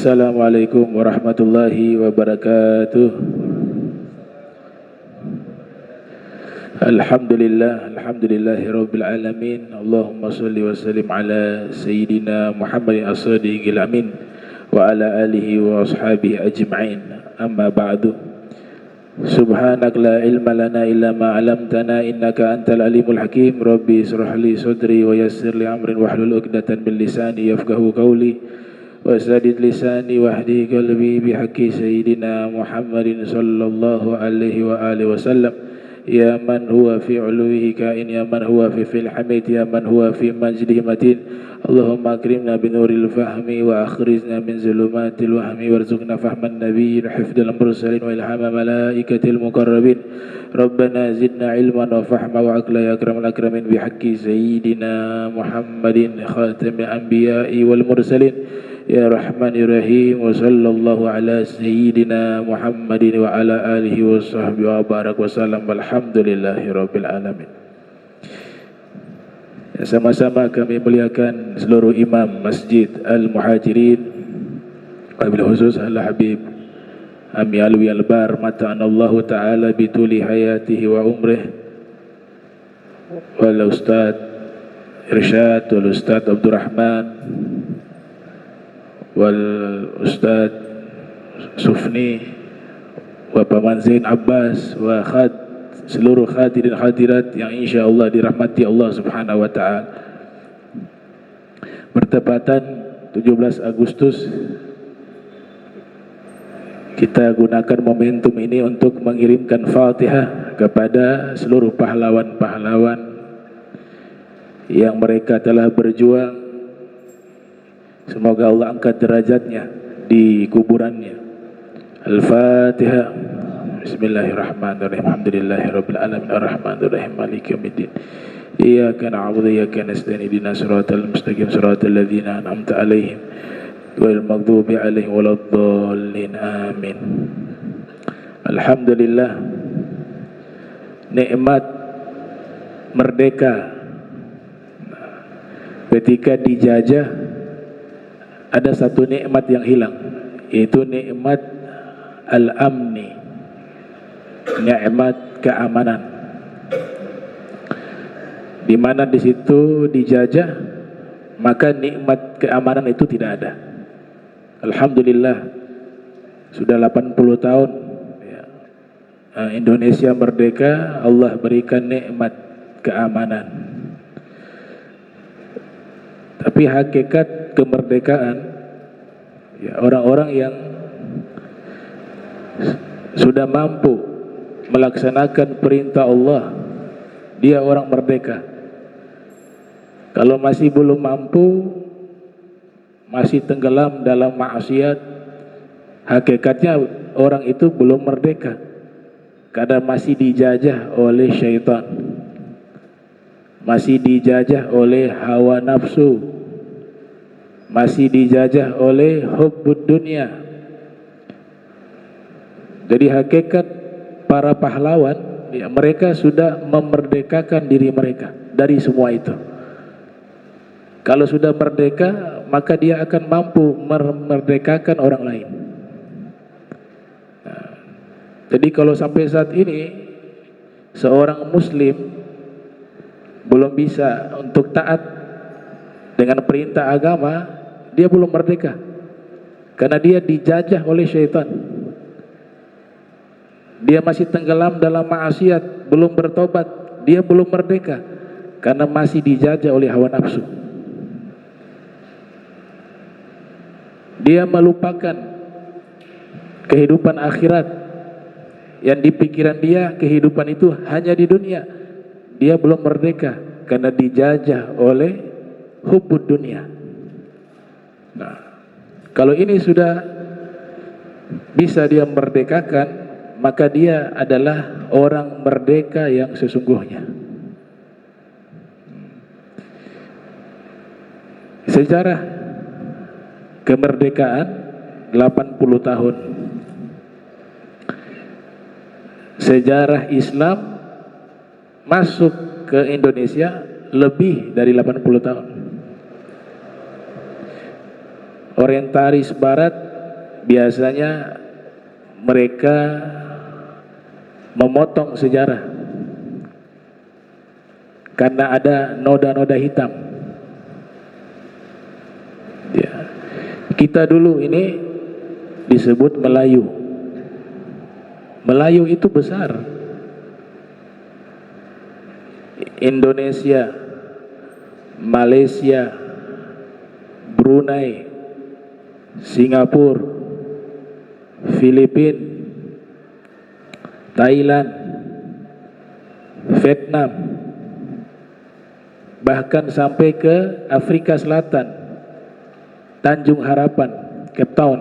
Assalamualaikum warahmatullahi wabarakatuh. Alhamdulillahi rabbil alamin. Allahumma salli wa sallim ala sayyidina Muhammadin as-sadiqil amin wa ala alihi wa ashabihi ajma'in. Amma ba'du. Subhanak la ilma lana illa ma 'allamtana innaka antal alimul hakim. Rabbi israh li sadri wa yassir li amrin wahlul 'uqdatam min lisani yafqahu qawli. وسدد لساني واهدي قلبي بحق سيدنا محمد صلى الله عليه وآله وسلم يا من هو في علوه كائن يا من هو في الحميد يا من هو في مجده متين اللهم أكرمنا بنور الفهم وأخرجنا من ظلمات الوهم وارزقنا فهم النبي حفظ المرسلين وإلهام ملائكة المقربين ربنا زدنا علما وفهما وعقلا يا أكرم الأكرمين بحق سيدنا محمد خاتم الأنبياء والمرسلين يا رحمن الرحيم وصلى الله على سيدنا محمد وعلى آله وصحبه وبارك وسلم walhamdulillahi rabbil alamin. Sama-sama kami muliakan seluruh imam Masjid Al-Muhajirin, wabil khusus Al-Habib Ami Alwi Al-Bar mata'anallahu ta'ala bituli hayatihi wa umrih, wal Ustaz Irsyad wal Ustaz Abdurrahman wal Ustaz Sufni wa Paman Zain Abbas wa seluruh hadirin hadirat yang insyaallah dirahmati Allah Subhanahu wa taala. Bertepatan 17 Agustus kita gunakan momentum ini untuk mengirimkan Fatihah kepada seluruh pahlawan-pahlawan yang mereka telah berjuang. Semoga Allah angkat derajatnya di kuburannya. Al-Fatihah. Bismillahirrahmanirrahim. Alhamdulillahirabbil alamin arrahmanir rahim maliki yaumiddin. Iyyaka na'budu wa iyyaka nasta'in ihdinas siratal mustaqim siratal ladzina an'amta 'alaihim ghairil maghdubi 'alaihim waladdallin. Amin. Alhamdulillah, nikmat merdeka ketika dijajah ada satu nikmat yang hilang, yaitu nikmat al-amni, nikmat keamanan. Di mana di situ dijajah, maka nikmat keamanan itu tidak ada. Alhamdulillah, sudah 80 tahun ya, Indonesia merdeka, Allah berikan nikmat keamanan. Tapi hakikat kemerdekaan ya, orang-orang yang sudah mampu melaksanakan perintah Allah, dia orang merdeka. Kalau masih belum mampu, masih tenggelam dalam maksiat, hakikatnya orang itu belum merdeka, karena masih dijajah oleh syaitan, masih dijajah oleh hawa nafsu, masih dijajah oleh hubbud dunia. Jadi hakikat para pahlawan ya, mereka sudah memerdekakan diri mereka dari semua itu. Kalau sudah merdeka, maka dia akan mampu memerdekakan orang lain. Nah, jadi kalau sampai saat ini seorang muslim belum bisa untuk taat dengan perintah agama, dia belum merdeka, karena dia dijajah oleh syaitan. Dia masih tenggelam dalam maksiat, belum bertobat, dia belum merdeka, karena masih dijajah oleh hawa nafsu. Dia melupakan kehidupan akhirat, yang di pikiran dia kehidupan itu hanya di dunia. Dia belum merdeka karena dijajah oleh hubbud dunia. Nah, kalau ini sudah bisa dia merdekakan, maka dia adalah orang merdeka yang sesungguhnya. Sejarah kemerdekaan 80 tahun. Sejarah Islam masuk ke Indonesia lebih dari 80 tahun. Orientalis Barat biasanya mereka memotong sejarah karena ada noda-noda hitam. Ya. Kita dulu ini disebut Melayu. Melayu itu besar. Indonesia, Malaysia, Brunei, Singapura, Filipina, Thailand, Vietnam, bahkan sampai ke Afrika Selatan, Tanjung Harapan, Cape Town,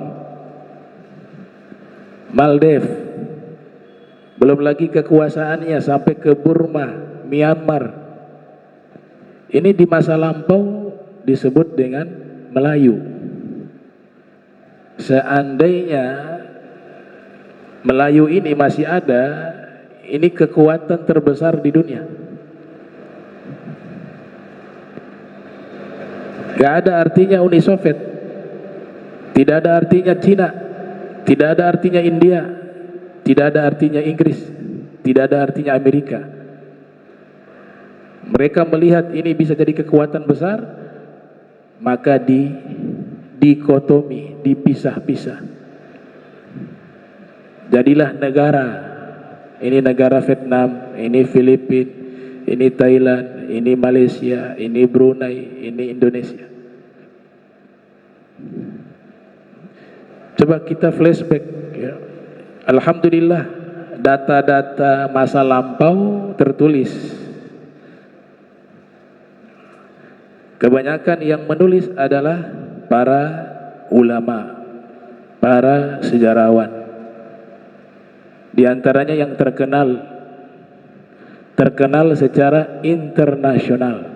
Maldives, belum lagi kekuasaannya sampai ke Burma, Myanmar. Ini di masa lampau disebut dengan Melayu. Seandainya Melayu ini masih ada, ini kekuatan terbesar di dunia. Gak ada artinya Uni Soviet, tidak ada artinya Cina, tidak ada artinya India, tidak ada artinya Inggris, tidak ada artinya Amerika. Mereka melihat ini bisa jadi kekuatan besar, maka dikotomi, dipisah-pisah. Jadilah negara. Ini negara Vietnam, ini Filipina, ini Thailand, ini Malaysia, ini Brunei, ini Indonesia. Coba kita flashback ya. Alhamdulillah, data-data masa lampau tertulis. Kebanyakan yang menulis adalah para ulama, para sejarawan. Di antaranya yang terkenal secara internasional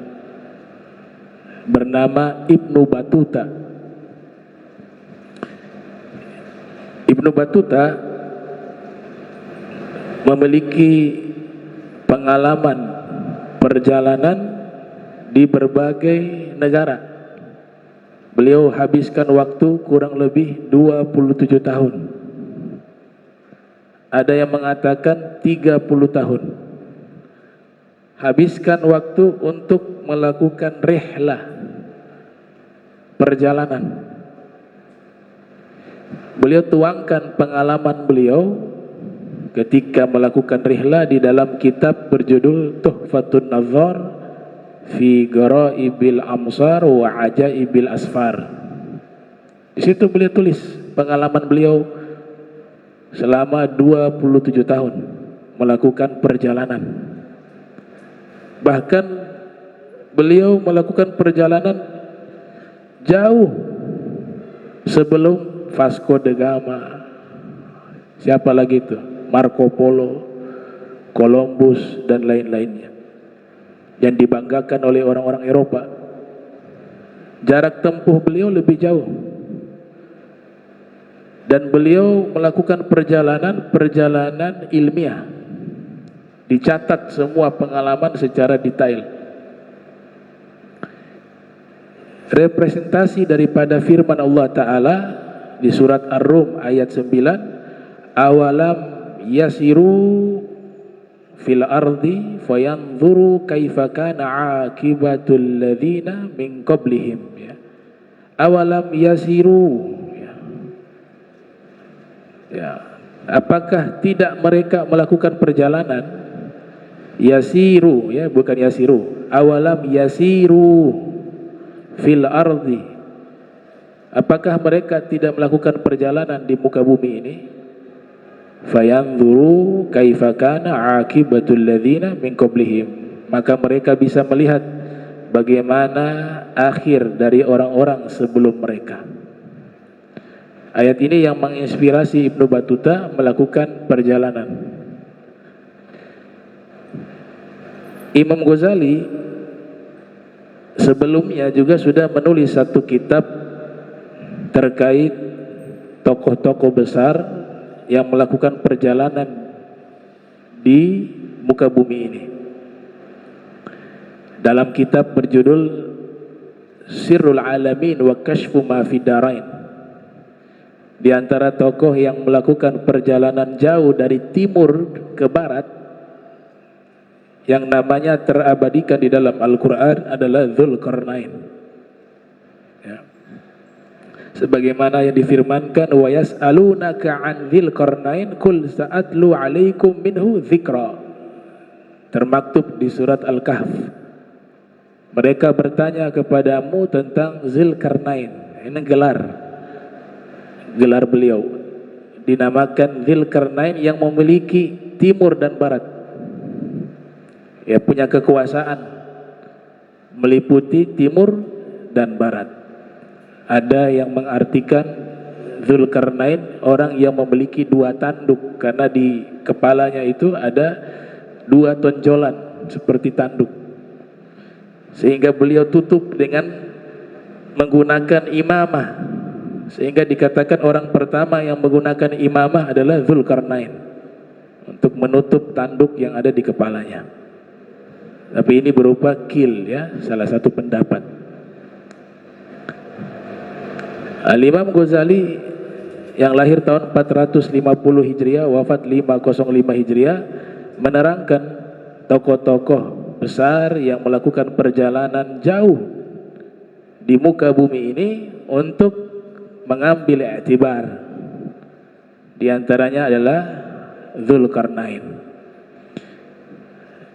bernama Ibnu Battuta. Ibnu Battuta memiliki pengalaman perjalanan di berbagai negara. Beliau habiskan waktu kurang lebih 27 tahun. Ada yang mengatakan 30 tahun. Habiskan waktu untuk melakukan rihlah, perjalanan. Beliau tuangkan pengalaman beliau ketika melakukan rihlah di dalam kitab berjudul Tuhfatun Nazar fi Ghara'ibil Amsar wa Ajaibil Asfar. Di situ beliau tulis pengalaman beliau selama 27 tahun melakukan perjalanan. Bahkan beliau melakukan perjalanan jauh sebelum Vasco da Gama. Siapa lagi itu? Marco Polo, Columbus dan lain-lainnya, yang dibanggakan oleh orang-orang Eropa. Jarak tempuh beliau lebih jauh. Dan beliau melakukan perjalanan ilmiah. Dicatat semua pengalaman secara detail. Representasi daripada firman Allah Ta'ala di surat Ar-Rum ayat 9, awalam yasiru fil ardi fayanzuru kaifa kana akibatul ladzina min qablihim ya. Awalam yasiru ya. Apakah tidak mereka melakukan perjalanan? Yasiru ya, bukan yasiru. Awalam yasiru fil ardi. Apakah mereka tidak melakukan perjalanan di muka bumi ini? Fayanzuru kaifa kana akibatul ladzina min qablihim. Maka mereka bisa melihat bagaimana akhir dari orang-orang sebelum mereka. Ayat ini yang menginspirasi Ibnu Battuta melakukan perjalanan. Imam Ghazali sebelumnya juga sudah menulis satu kitab terkait tokoh-tokoh besar yang melakukan perjalanan di muka bumi ini. Dalam kitab berjudul Sirrul Alamin wa Kashfu Ma Fid Darain. Di antara tokoh yang melakukan perjalanan jauh dari timur ke barat yang namanya terabadikan di dalam Al-Quran adalah Dzulqarnain. Ya. Sebagaimana yang difirmankan, wa yas'alunaka 'an Dzulqarnain qul sa'atlu 'alaikum minhu dzikra. Termaktub di surat Al-Kahf. Mereka bertanya kepadamu tentang Dzulqarnain. Ini gelar beliau, dinamakan Dzulqarnain yang memiliki timur dan barat. Ya, punya kekuasaan meliputi timur dan barat. Ada yang mengartikan Dzulqarnain orang yang memiliki dua tanduk, karena di kepalanya itu ada dua tonjolan seperti tanduk, sehingga beliau tutup dengan menggunakan imamah, sehingga dikatakan orang pertama yang menggunakan imamah adalah Dzulqarnain untuk menutup tanduk yang ada di kepalanya. Tapi ini berupa kil, ya, salah satu pendapat. Al-Imam Ghazali yang lahir tahun 450 Hijriah, wafat 505 Hijriah, menerangkan tokoh-tokoh besar yang melakukan perjalanan jauh di muka bumi ini untuk mengambil i'tibar. Di antaranya adalah Dzulqarnain.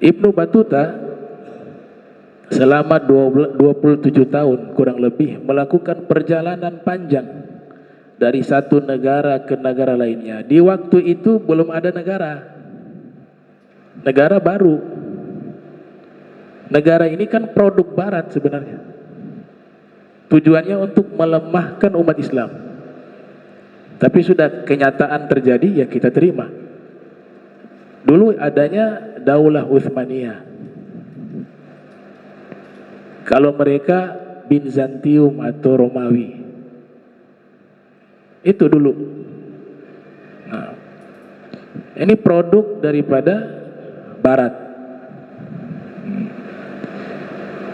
Ibnu Battuta selama 27 tahun kurang lebih melakukan perjalanan panjang dari satu negara ke negara lainnya. Di waktu itu belum ada negara baru. Negara ini kan produk barat sebenarnya. Tujuannya untuk melemahkan umat Islam. Tapi sudah kenyataan terjadi, ya kita terima. Dulu adanya Daulah Utsmaniyah. Kalau mereka Bizantium atau Romawi. Itu dulu. Nah, ini produk daripada barat.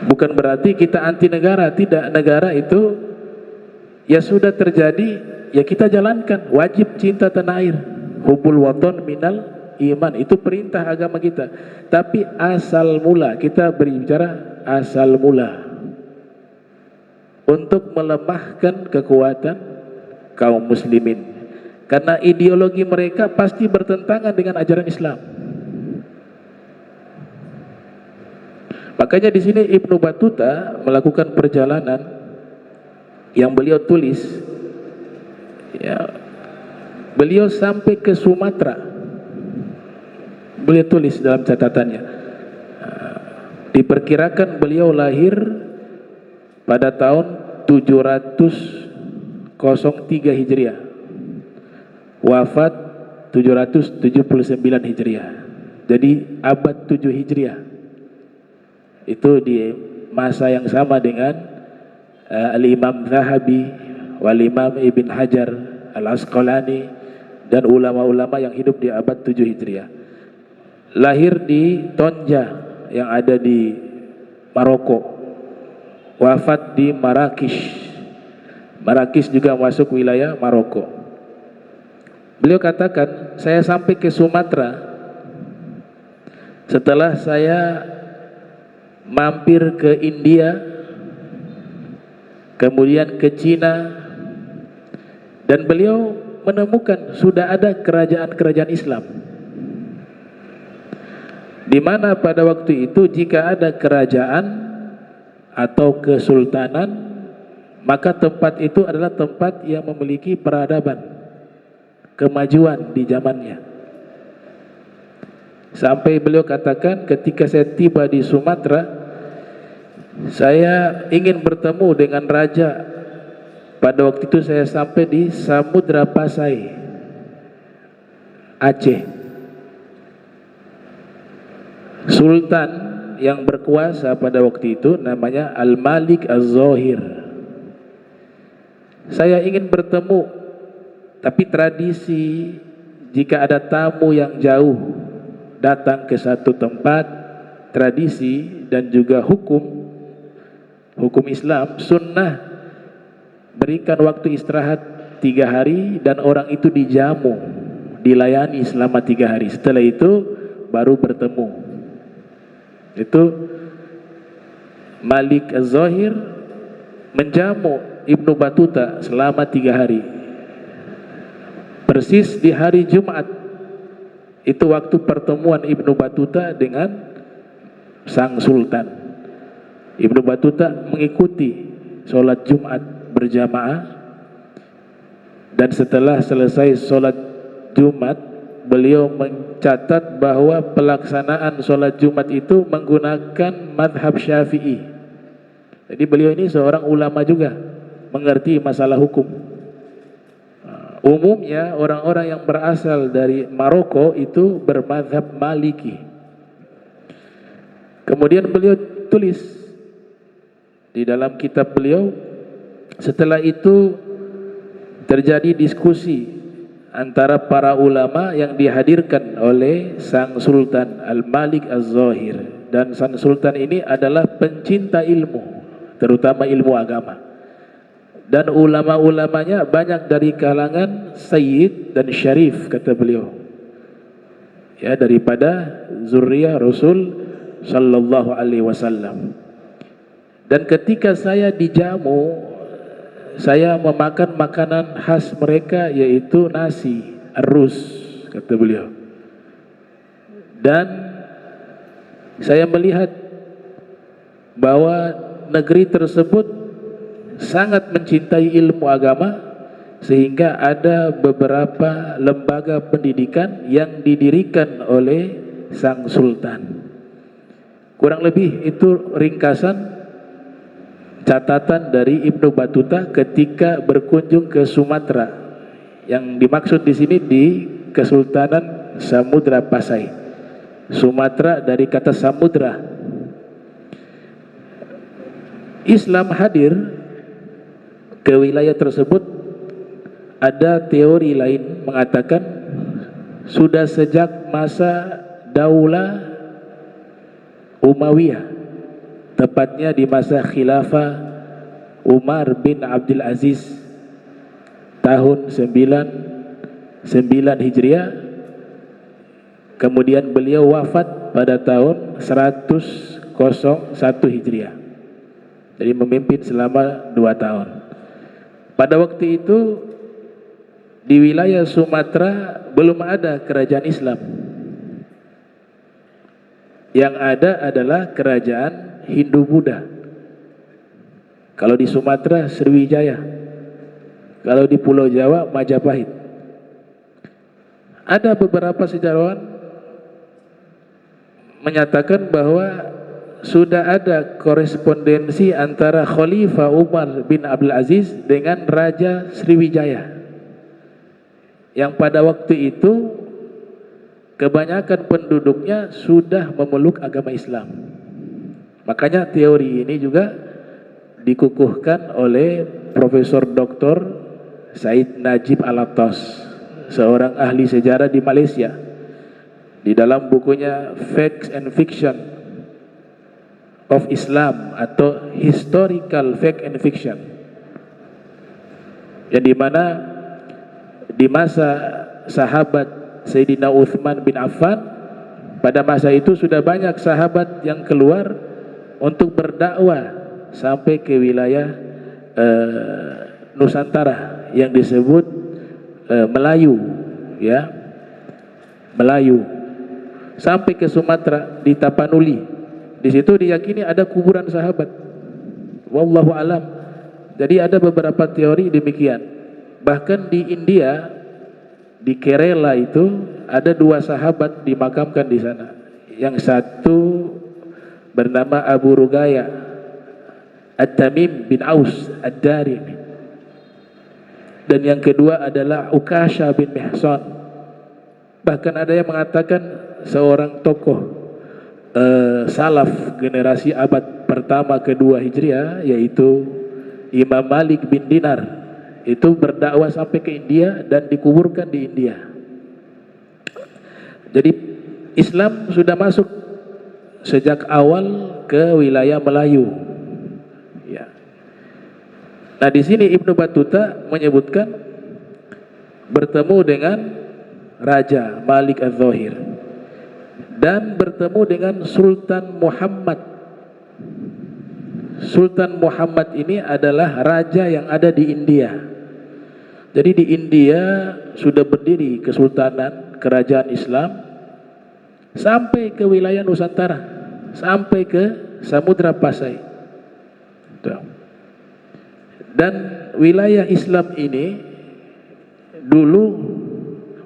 Bukan berarti kita anti negara, tidak. Negara itu ya sudah terjadi, ya kita jalankan. Wajib cinta tanah air. Hubul waton minal iman, itu perintah agama kita. Tapi asal mula, kita berbicara asal mula untuk melemahkan kekuatan kaum muslimin, karena ideologi mereka pasti bertentangan dengan ajaran Islam. Makanya di sini Ibnu Battuta melakukan perjalanan yang beliau tulis, ya, beliau sampai ke Sumatera. Beliau tulis dalam catatannya, diperkirakan beliau lahir pada tahun 703 Hijriah, wafat 779 Hijriah. Jadi abad 7 Hijriah. Itu di masa yang sama dengan Al-Imam Zahabi, Wal-Imam Ibn Hajar Al-Asqalani, dan ulama-ulama yang hidup di abad 7 Hijriah. Lahir di Tonja yang ada di Maroko, wafat di Marrakesh. Marrakesh juga masuk wilayah Maroko. Beliau katakan, saya sampai ke Sumatera setelah saya mampir ke India, kemudian ke Cina, dan beliau menemukan sudah ada kerajaan-kerajaan Islam, di mana pada waktu itu jika ada kerajaan atau kesultanan, maka tempat itu adalah tempat yang memiliki peradaban, kemajuan di zamannya. Sampai beliau katakan, ketika saya tiba di Sumatera, saya ingin bertemu dengan raja. Pada waktu itu saya sampai di Samudra Pasai, Aceh. Sultan yang berkuasa pada waktu itu namanya Al-Malik Az-Zahir. Saya ingin bertemu, tapi tradisi jika ada tamu yang jauh datang ke satu tempat, tradisi dan juga hukum Islam, sunnah berikan waktu istirahat 3 hari dan orang itu dijamu, dilayani selama 3 hari. Setelah itu baru bertemu. Itu Malik Az-Zahir menjamu Ibnu Battuta selama 3 hari. Persis di hari Jumat, itu waktu pertemuan Ibnu Battuta dengan sang sultan. Ibnu Battuta mengikuti sholat Jumat berjamaah, dan setelah selesai sholat Jumat, beliau mencatat bahwa pelaksanaan sholat Jumat itu menggunakan madhab Syafi'i. Jadi beliau ini seorang ulama juga, mengerti masalah hukum. Umumnya orang-orang yang berasal dari Maroko itu bermadhab Maliki. Kemudian beliau tulis di dalam kitab beliau, setelah itu terjadi diskusi antara para ulama yang dihadirkan oleh sang Sultan Al-Malik Az-Zahir, dan sang Sultan ini adalah pencinta ilmu, terutama ilmu agama, dan ulama-ulamanya banyak dari kalangan Sayyid dan Syarif, kata beliau, ya, daripada zuriyah Rasul sallallahu alaihi wasallam. Dan ketika saya dijamu, saya memakan makanan khas mereka, yaitu nasi arus, kata beliau. Dan saya melihat bahwa negeri tersebut sangat mencintai ilmu agama, sehingga ada beberapa lembaga pendidikan yang didirikan oleh sang sultan. Kurang lebih itu ringkasan catatan dari Ibnu Battuta ketika berkunjung ke Sumatera. Yang dimaksud di sini di Kesultanan Samudra Pasai. Sumatera dari kata samudra. Islam hadir ke wilayah tersebut. Ada teori lain mengatakan sudah sejak masa Daulah Umayyah, tepatnya di masa khilafah Umar bin Abdul Aziz tahun 99 Hijriah. Kemudian beliau wafat pada tahun 101 Hijriah. Jadi memimpin selama 2 tahun. Pada waktu itu di wilayah Sumatera belum ada kerajaan Islam. Yang ada adalah kerajaan Hindu-Buddha. Kalau di Sumatera Sriwijaya, kalau di Pulau Jawa Majapahit. Ada beberapa sejarawan menyatakan bahwa sudah ada korespondensi antara Khalifah Umar bin Abdul Aziz dengan Raja Sriwijaya, yang pada waktu itu kebanyakan penduduknya sudah memeluk agama Islam. Makanya teori ini juga dikukuhkan oleh Profesor Dr. Said Najib Alatas, seorang ahli sejarah di Malaysia. Di dalam bukunya Facts and Fiction of Islam atau Historical Fact and Fiction, yang dimana di masa sahabat Sayyidina Uthman bin Affan, pada masa itu sudah banyak sahabat yang keluar untuk berdakwah sampai ke wilayah Nusantara yang disebut Melayu, ya, Melayu, sampai ke Sumatera di Tapanuli. Di situ diyakini ada kuburan sahabat. Wallahu alam. Jadi ada beberapa teori demikian. Bahkan di India, di Kerala itu ada 2 sahabat dimakamkan di sana. Yang satu bernama Abu Rugaya At-Tamim bin Aus Ad-Dari, dan yang kedua adalah Ukasha bin Mihsan. Bahkan ada yang mengatakan seorang tokoh salaf generasi abad pertama kedua Hijriah, yaitu Imam Malik bin Dinar, itu berdakwah sampai ke India dan dikuburkan di India. Jadi Islam sudah masuk sejak awal ke wilayah Melayu. Ya. Nah, di sini Ibnu Battuta menyebutkan bertemu dengan Raja Malik Az-Zahir dan bertemu dengan Sultan Muhammad. Sultan Muhammad ini adalah raja yang ada di India. Jadi di India sudah berdiri kesultanan, kerajaan Islam sampai ke wilayah Nusantara, sampai ke Samudra Pasai. Dan wilayah Islam ini dulu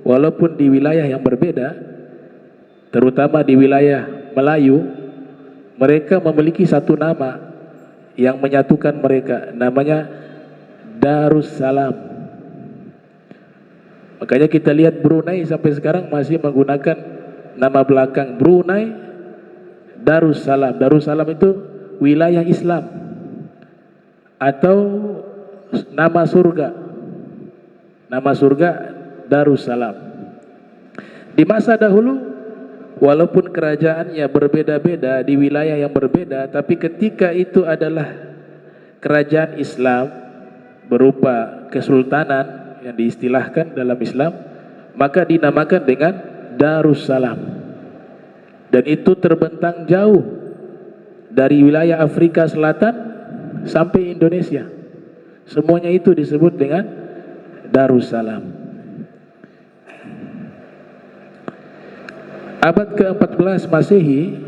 walaupun di wilayah yang berbeda, terutama di wilayah Melayu, mereka memiliki satu nama yang menyatukan mereka, namanya Darussalam. Makanya kita lihat Brunei sampai sekarang masih menggunakan nama belakang Brunei Darussalam. Darussalam itu wilayah Islam atau nama surga. Nama surga Darussalam. Di masa dahulu walaupun kerajaannya berbeda-beda di wilayah yang berbeda, tapi ketika itu adalah kerajaan Islam berupa kesultanan yang diistilahkan dalam Islam, maka dinamakan dengan Darussalam. Dan itu terbentang jauh dari wilayah Afrika Selatan sampai Indonesia. Semuanya itu disebut dengan Darussalam. Abad ke-14 Masehi,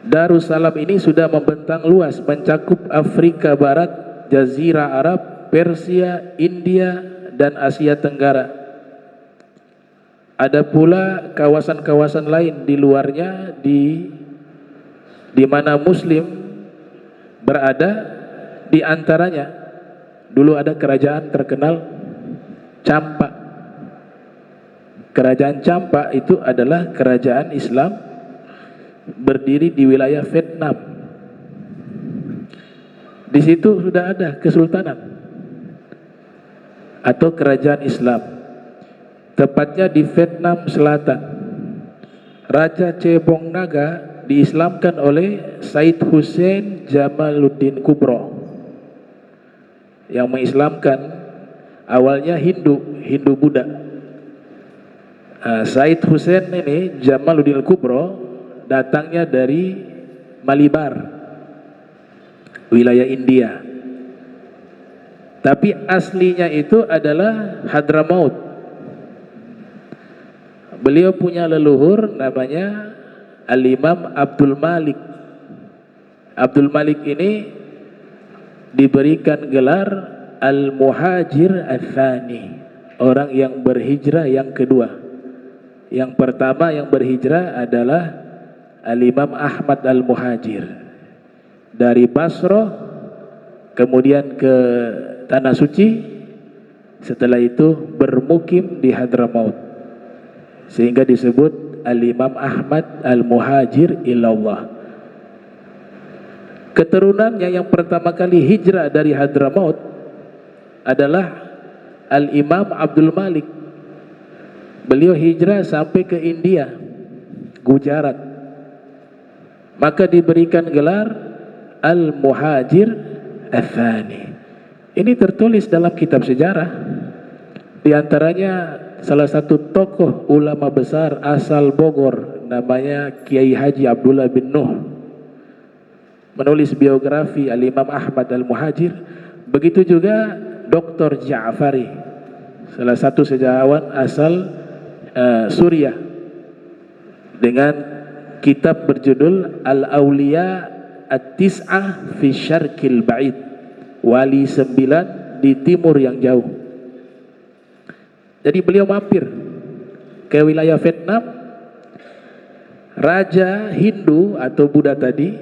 Darussalam ini sudah membentang luas, mencakup Afrika Barat, Jazirah Arab, Persia, India, dan Asia Tenggara. Ada pula kawasan-kawasan lain di luarnya di mana Muslim berada. Di antaranya dulu ada kerajaan terkenal Campak. Kerajaan Campak itu adalah kerajaan Islam berdiri di wilayah Vietnam. Di situ sudah ada kesultanan atau kerajaan Islam, tepatnya di Vietnam Selatan. Raja Cebong Naga diislamkan oleh Said Hussein Jamaluddin Kubro yang mengislamkan awalnya Hindu Buddha. Said Hussein ini Jamaluddin Kubro datangnya dari Malibar, wilayah India, tapi aslinya itu adalah Hadramaut. Beliau punya leluhur namanya Al-Imam Abdul Malik. Abdul Malik ini diberikan gelar Al-Muhajir Al-Thani, orang yang berhijrah yang kedua. Yang pertama yang berhijrah adalah Al-Imam Ahmad Al-Muhajir dari Basrah, kemudian ke Tanah Suci, setelah itu bermukim di Hadramaut, sehingga disebut Al-Imam Ahmad Al-Muhajir ilallah. Keturunannya yang pertama kali hijrah dari Hadramaut adalah Al-Imam Abdul Malik. Beliau hijrah sampai ke India, Gujarat, maka diberikan gelar Al-Muhajir Al-Thani. Ini tertulis dalam kitab sejarah. Di antaranya salah satu tokoh ulama besar asal Bogor, namanya Kiai Haji Abdullah bin Nuh, menulis biografi Al-Imam Ahmad Al-Muhajir. Begitu juga Dr. Ja'fari, salah satu sejarawan asal Suriah, dengan kitab berjudul Al-Awliya At-Tis'ah fi Syarqil Ba'id, wali 9 di timur yang jauh. Jadi beliau mampir ke wilayah Vietnam. Raja Hindu atau Buddha tadi,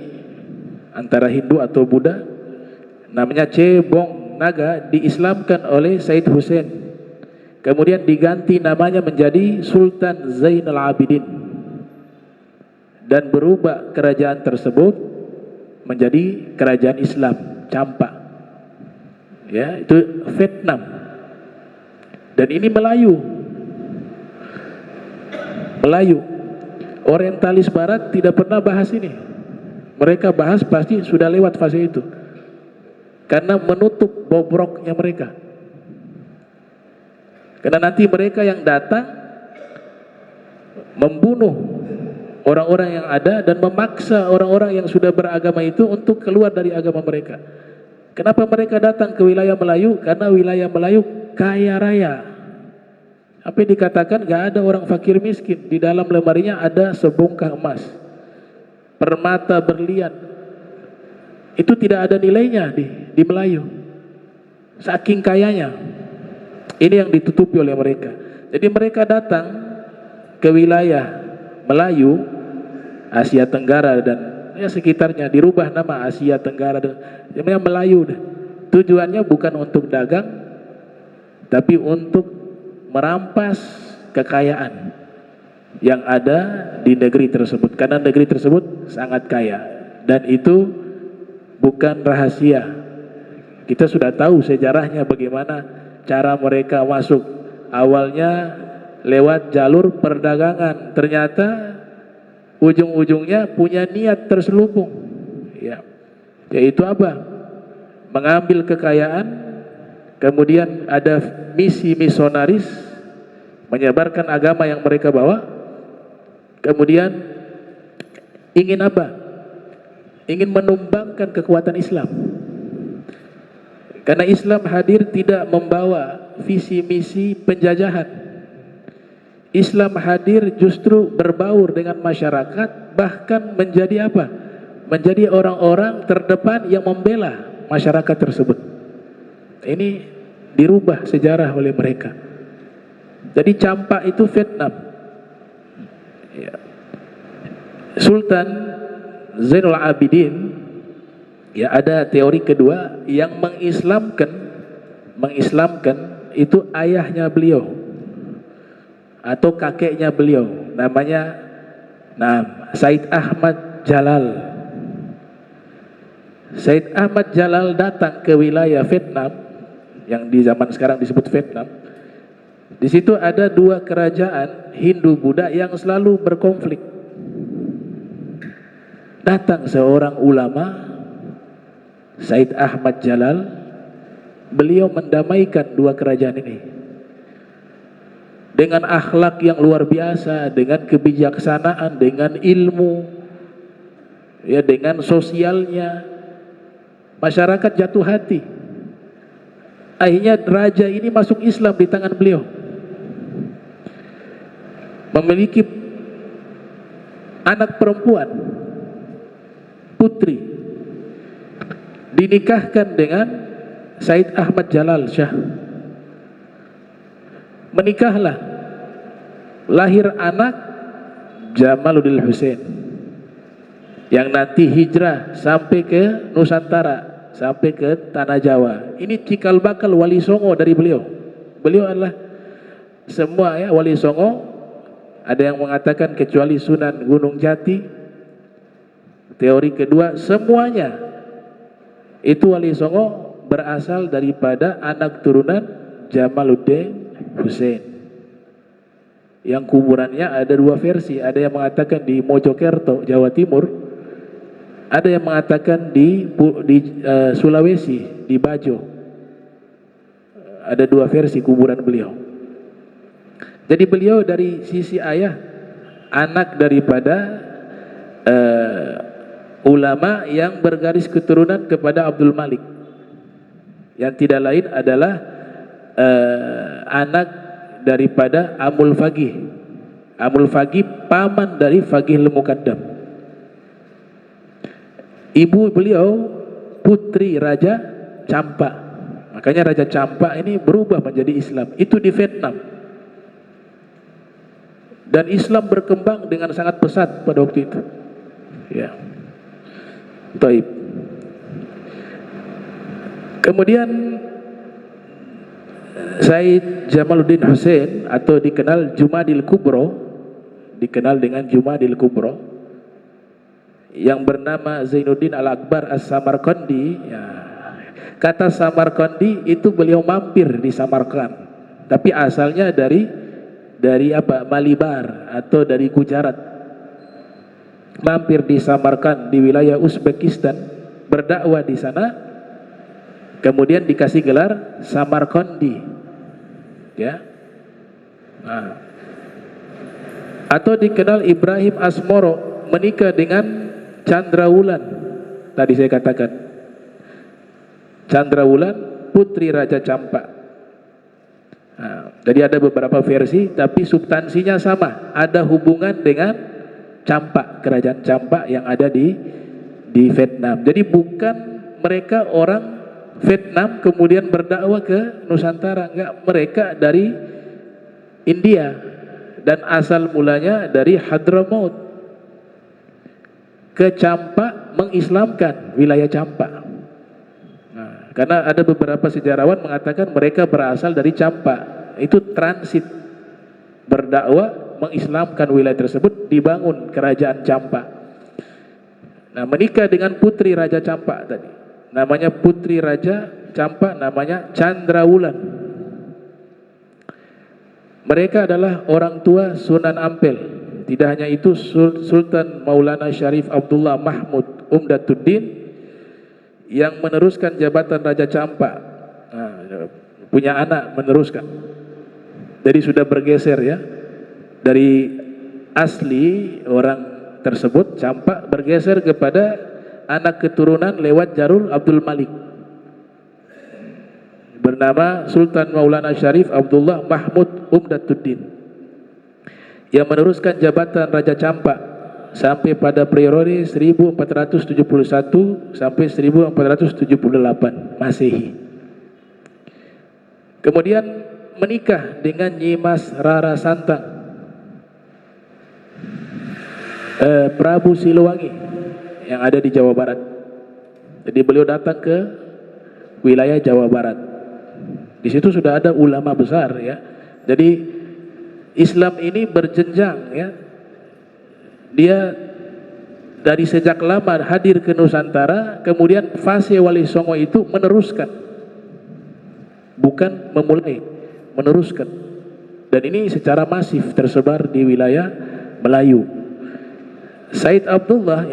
antara Hindu atau Buddha, namanya Cebong Naga, diislamkan oleh Said Hussein. Kemudian diganti namanya menjadi Sultan Zainal Abidin, dan berubah kerajaan tersebut menjadi kerajaan Islam Campak. Ya, itu Vietnam. Dan ini Melayu. Orientalis Barat tidak pernah bahas ini. Mereka bahas pasti sudah lewat fase itu, karena menutup bobroknya mereka. Karena nanti mereka yang datang membunuh orang-orang yang ada dan memaksa orang-orang yang sudah beragama itu untuk keluar dari agama mereka. Kenapa mereka datang ke wilayah Melayu? Karena wilayah Melayu kaya raya. Apa yang dikatakan, gak ada orang fakir miskin. Di dalam lemarinya ada sebongkah emas, permata berlian. Itu tidak ada nilainya di Melayu. Saking kayanya. Ini yang ditutupi oleh mereka. Jadi mereka datang ke wilayah Melayu, Asia Tenggara dan ya sekitarnya, dirubah nama Asia Tenggara dan namanya Melayu. Tujuannya bukan untuk dagang, tapi untuk merampas kekayaan yang ada di negeri tersebut, karena negeri tersebut sangat kaya. Dan itu bukan rahasia, kita sudah tahu sejarahnya bagaimana cara mereka masuk. Awalnya lewat jalur perdagangan, ternyata ujung-ujungnya punya niat terselubung, ya, yaitu apa? Mengambil kekayaan, kemudian ada misi misionaris, menyebarkan agama yang mereka bawa, kemudian ingin apa? Ingin menumbangkan kekuatan Islam. Karena Islam hadir tidak membawa visi misi penjajahan. Islam hadir justru berbaur dengan masyarakat, bahkan menjadi apa? Menjadi orang-orang terdepan yang membela masyarakat tersebut. Ini dirubah sejarah oleh mereka. Jadi campak itu Vietnam. Ya. Sultan Zainul Abidin, ya, ada teori kedua yang mengislamkan itu ayahnya beliau atau kakeknya beliau, namanya Said Ahmad Jalal. Said Ahmad Jalal datang ke wilayah Vietnam yang di zaman sekarang disebut Vietnam. Di situ ada dua kerajaan Hindu Buddha yang selalu berkonflik. Datang seorang ulama, Said Ahmad Jalal, beliau mendamaikan dua kerajaan ini dengan akhlak yang luar biasa, dengan kebijaksanaan, dengan ilmu, ya, dengan sosialnya. Masyarakat jatuh hati. Akhirnya raja ini masuk Islam di tangan beliau. Memiliki anak perempuan, putri, dinikahkan dengan Said Ahmad Jalal Shah. Menikahlah, lahir anak Jamaluddin Hussein yang nanti hijrah sampai ke Nusantara, sampai ke Tanah Jawa. Ini cikal bakal Wali Songo dari beliau. Beliau adalah semua, ya, Wali Songo. Ada yang mengatakan kecuali Sunan Gunung Jati. Teori kedua, semuanya itu Wali Songo berasal daripada anak turunan Jamaluddin Hussein. Yang kuburannya ada dua versi. Ada yang mengatakan di Mojokerto, Jawa Timur. Ada yang mengatakan di Sulawesi, di Bajo. Ada dua versi kuburan beliau. Jadi beliau dari sisi ayah anak daripada ulama yang bergaris keturunan kepada Abdul Malik, yang tidak lain adalah anak daripada Amul Faqih. Amul Faqih paman dari Faqih Al-Muqaddam. Ibu beliau putri Raja Campak. Makanya Raja Campak ini berubah menjadi Islam. Itu di Vietnam. Dan Islam berkembang dengan sangat pesat pada waktu itu. Ya. Taib. Kemudian Said Jamaluddin Hussein atau dikenal Jumadil Kubro, dikenal dengan Jumadil Kubro, yang bernama Zainuddin Al-Akbar As-Samarqandi, ya. Kata Samarqandi itu beliau mampir di Samarkand, tapi asalnya dari apa? Malibar atau dari Gujarat. Mampir di Samarkand di wilayah Uzbekistan, berdakwah di sana, kemudian dikasih gelar Samarqandi, ya. Nah, atau dikenal Ibrahim Asmoro menikah dengan Chandrawulan. Tadi saya katakan Chandrawulan putri Raja Campak. Nah, jadi ada beberapa versi, tapi substansinya sama, ada hubungan dengan Campak, kerajaan Campak yang ada di Vietnam. Jadi bukan mereka orang Vietnam kemudian berdakwah ke Nusantara, enggak, mereka dari India dan asal mulanya dari Hadramaut ke Campak, mengislamkan wilayah Campak. Nah, karena ada beberapa sejarawan mengatakan mereka berasal dari Campak, itu transit berdakwah mengislamkan wilayah tersebut, dibangun kerajaan Campak. Nah, menikah dengan putri Raja Campak tadi, namanya putri Raja Campak, namanya Chandrawulan. Mereka adalah orang tua Sunan Ampel. Tidak hanya itu, Sultan Maulana Syarif Abdullah Mahmud Umdatuddin yang meneruskan jabatan Raja Campak. Nah, punya anak meneruskan. Jadi sudah bergeser ya, dari asli orang tersebut Campak bergeser kepada anak keturunan lewat Jarul Abdul Malik, bernama Sultan Maulana Syarif Abdullah Mahmud Umdatuddin, yang meneruskan jabatan Raja Campak sampai pada periode 1471 sampai 1478 Masehi. Kemudian menikah dengan Nyimas Rara Santang, Prabu Siliwangi yang ada di Jawa Barat. Jadi beliau datang ke wilayah Jawa Barat. Di situ sudah ada ulama besar ya. Jadi Islam ini berjenjang ya. Dia dari sejak lama hadir ke Nusantara, kemudian fase Wali Songo itu meneruskan, bukan memulai, meneruskan. Dan ini secara masif tersebar di wilayah Melayu. Said Abdullah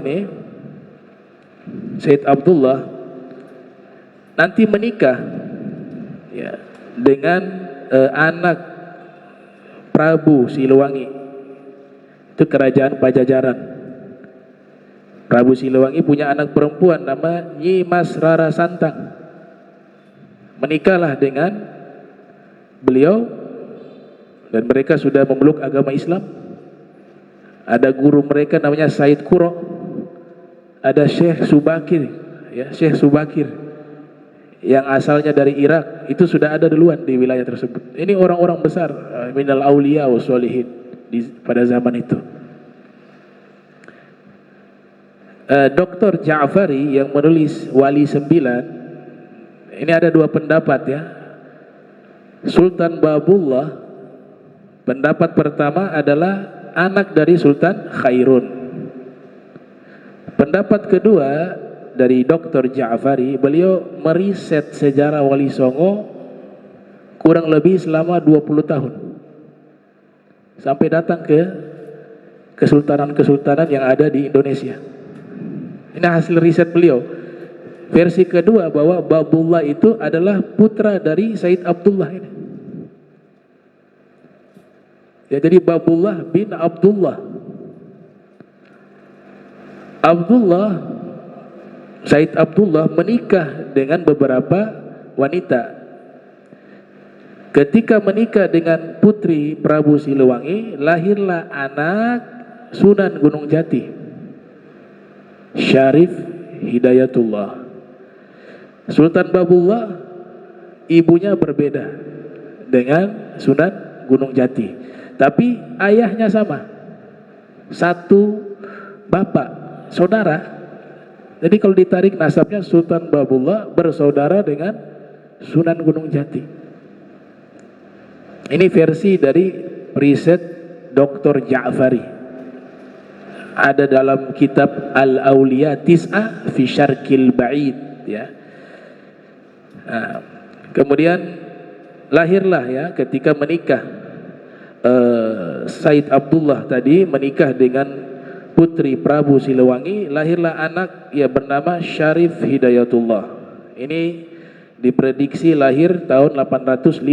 nanti menikah ya, dengan anak Prabu Siliwangi, itu kerajaan Pajajaran. Prabu Siliwangi punya anak perempuan nama Nyimas Rara Santang. Menikahlah dengan beliau dan mereka sudah memeluk agama Islam. Ada guru mereka namanya Said Kuro, ada Syekh Subakir ya, Syekh Subakir yang asalnya dari Irak, itu sudah ada duluan di wilayah tersebut. Ini orang-orang besar minal auliya wa sholihin pada zaman itu. Dr. Ja'fari yang menulis Wali 9, ini ada dua pendapat ya. Sultan Babullah, pendapat pertama adalah anak dari Sultan Khairun. Pendapat kedua dari Dr. Ja'fari, beliau meriset sejarah Wali Songo kurang lebih selama 20 tahun sampai datang ke kesultanan-kesultanan yang ada di Indonesia. Ini hasil riset beliau. Versi kedua bahwa Babullah itu adalah putra dari Said Abdullah ini. Ya, jadi Babullah bin Abdullah. Said Abdullah menikah dengan beberapa wanita. Ketika menikah dengan putri Prabu Siliwangi, lahirlah anak Sunan Gunung Jati, Syarif Hidayatullah. Sultan Babullah ibunya berbeda dengan Sunan Gunung Jati, tapi ayahnya sama, satu bapak, saudara. Jadi kalau ditarik nasabnya, Sultan Babullah bersaudara dengan Sunan Gunung Jati. Ini versi dari riset Dr. Ja'fari, ada dalam kitab Al-Auliya Tis'ah fi Syarqil Ba'id ya. Nah, kemudian lahirlah ya, ketika menikah Said Abdullah tadi menikah dengan putri Prabu Siliwangi, lahirlah anak ya bernama Syarif Hidayatullah. Ini Diprediksi lahir tahun 852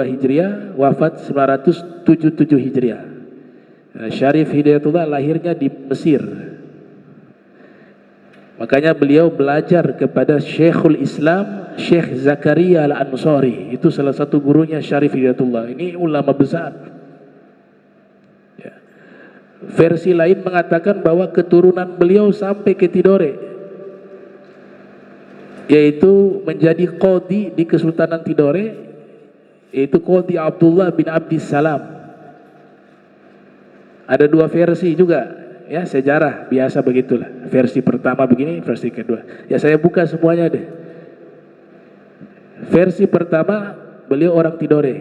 Hijriah, wafat 977 Hijriah. Syarif Hidayatullah lahirnya di Mesir. Makanya beliau belajar kepada Syekhul Islam Syekh Zakaria Al-Ansari. Itu salah satu gurunya Syarif Hidayatullah. Ini ulama besar. Ya. Versi lain mengatakan bahwa keturunan beliau sampai ke Tidore, yaitu menjadi qadhi di Kesultanan Tidore, yaitu Qadhi Abdullah bin Abdissalam. Ada dua versi juga, ya, sejarah biasa begitulah. Versi pertama begini, versi kedua. Ya saya buka semuanya deh. Versi pertama beliau orang Tidore.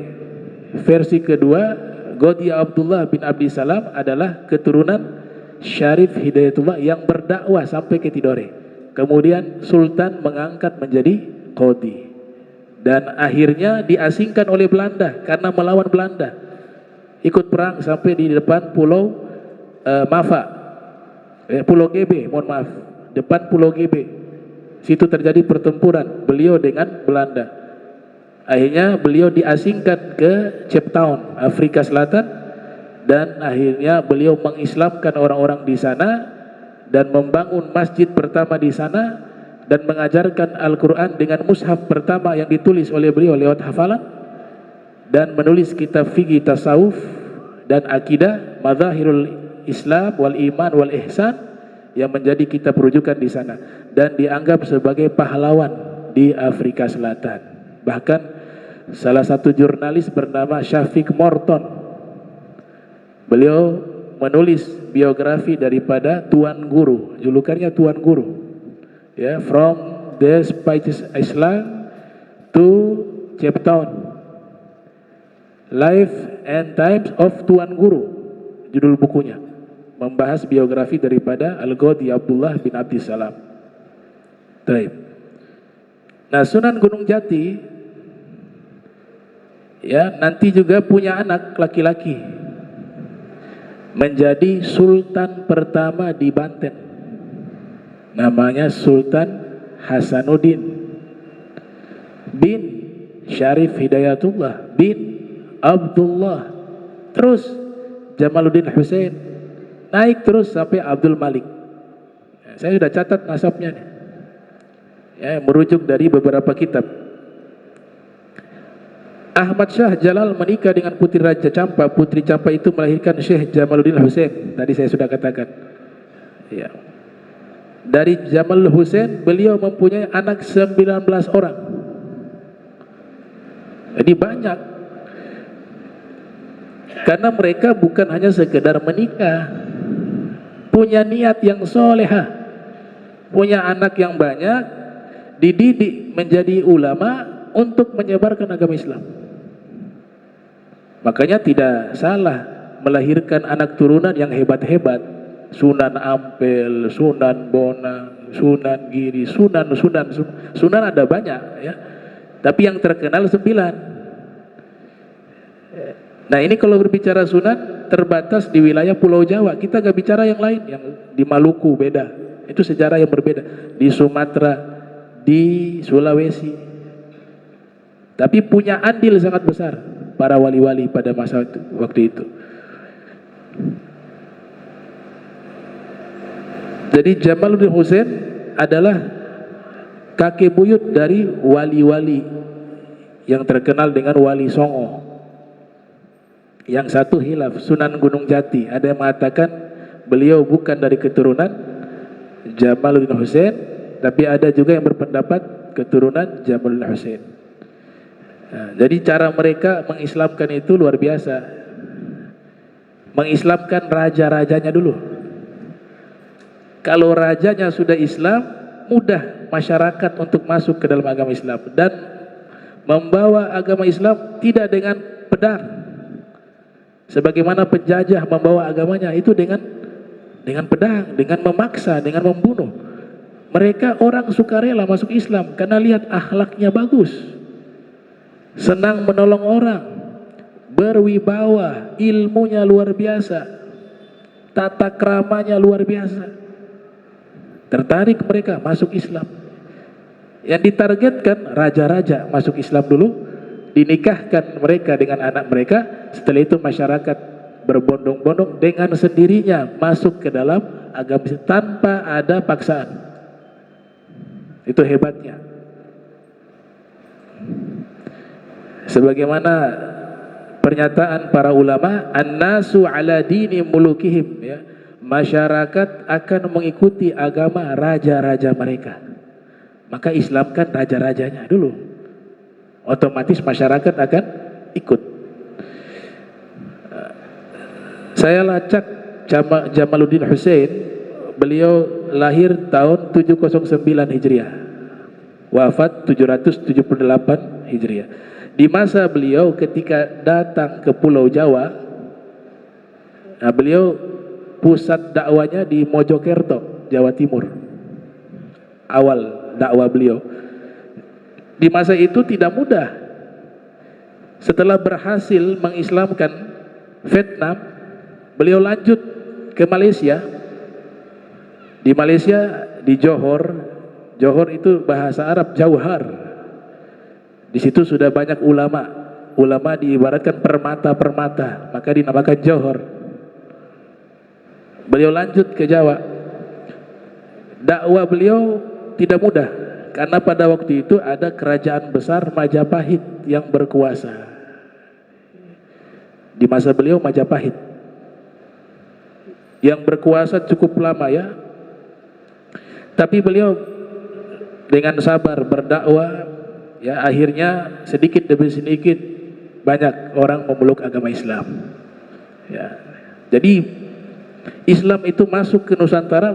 Versi kedua, Qadhi Abdullah bin Abdissalam adalah keturunan Syarif Hidayatullah yang berdakwah sampai ke Tidore. Kemudian Sultan mengangkat menjadi qadhi, dan akhirnya diasingkan oleh Belanda karena melawan Belanda, ikut perang sampai di depan Pulau Pulau GB, mohon maaf, depan Pulau GB. Situ terjadi pertempuran beliau dengan Belanda. Akhirnya beliau diasingkan ke Cape Town, Afrika Selatan, dan akhirnya beliau mengislamkan orang-orang di sana dan membangun masjid pertama di sana dan mengajarkan Al-Quran dengan mushaf pertama yang ditulis oleh beliau lewat hafalan, dan menulis kitab fikih tasawuf dan akidah Madzahirul Islam wal Iman wal Ihsan yang menjadi kitab rujukan di sana, dan dianggap sebagai pahlawan di Afrika Selatan. Bahkan salah satu jurnalis bernama Syafiq Morton, beliau menulis biografi daripada Tuan Guru, julukannya Tuan Guru, ya, from the Spanish Island to Cape Town, Life and Times of Tuan Guru, judul bukunya, membahas biografi daripada Al-Qadhi Abdullah bin Abdissalam. Baik. Nah, Sunan Gunung Jati, ya, nanti juga punya anak laki-laki, menjadi sultan pertama di Banten, namanya Sultan Hasanuddin bin Syarif Hidayatullah bin Abdullah, terus Jamaluddin Hussein, naik terus sampai Abdul Malik. Saya sudah catat nasabnya nih, ya, merujuk dari beberapa kitab. Ahmad Shah Jalal menikah dengan Putri Raja Campa. Putri Campa itu melahirkan Syekh Jamaluddin Hussein. Tadi saya sudah katakan. Ya. Dari Jamal Hussein beliau mempunyai anak 19 orang. Jadi banyak. Karena mereka bukan hanya sekedar menikah, punya niat yang solehah, punya anak yang banyak, dididik menjadi ulama untuk menyebarkan agama Islam. Makanya tidak salah melahirkan anak turunan yang hebat-hebat. Sunan Ampel, Sunan Bonang, Sunan Giri, Sunan ada banyak, ya. Tapi yang terkenal 9. Nah, ini kalau berbicara Sunan terbatas di wilayah Pulau Jawa. Kita gak bicara yang lain, yang di Maluku beda. Itu sejarah yang berbeda. Di Sumatera, di Sulawesi. Tapi punya andil sangat besar para wali-wali pada masa waktu itu. Jadi Jamaluddin Hussein adalah kakek buyut dari wali-wali yang terkenal dengan Wali Songo. Yang satu hilaf, Sunan Gunung Jati. Ada yang mengatakan beliau bukan dari keturunan Jamaluddin Hussein, tapi ada juga yang berpendapat keturunan Jamaluddin Hussein. Nah, jadi cara mereka mengislamkan itu luar biasa. Mengislamkan raja-rajanya dulu. Kalau rajanya sudah Islam, mudah masyarakat untuk masuk ke dalam agama Islam dan membawa agama Islam tidak dengan pedang. Sebagaimana penjajah membawa agamanya itu dengan pedang, dengan memaksa, dengan membunuh. Mereka orang sukarela masuk Islam karena lihat akhlaknya bagus, senang menolong orang, berwibawa, ilmunya luar biasa, tata keramanya luar biasa. Tertarik mereka masuk Islam. Yang ditargetkan raja-raja masuk Islam dulu, dinikahkan mereka dengan anak mereka, setelah itu masyarakat berbondong-bondong dengan sendirinya masuk ke dalam agama Islam tanpa ada paksaan. Itu hebatnya. Sebagaimana pernyataan para ulama, an-nasu ala dini mulukihim, ya. Masyarakat akan mengikuti agama raja-raja mereka. Maka islamkan raja-rajanya dulu, otomatis masyarakat akan ikut. Saya lacak Jamaluddin Hussein, beliau lahir tahun 709 Hijriah, wafat 778 Hijriah. Di masa beliau ketika datang ke Pulau Jawa, beliau pusat dakwanya di Mojokerto, Jawa Timur. Awal dakwah beliau di masa itu tidak mudah. Setelah berhasil mengislamkan Vietnam, beliau lanjut ke Malaysia. Di Malaysia, di Johor, Johor itu bahasa Arab Jauhar. Di situ sudah banyak ulama. Ulama diibaratkan permata-permata, maka dinamakan Johor. Beliau lanjut ke Jawa. Dakwah beliau tidak mudah, karena pada waktu itu ada kerajaan besar Majapahit yang berkuasa. Di masa beliau Majapahit yang berkuasa cukup lama, ya. Tapi beliau dengan sabar berdakwah, ya, akhirnya sedikit demi sedikit banyak orang memeluk agama Islam, ya. Jadi Islam itu masuk ke Nusantara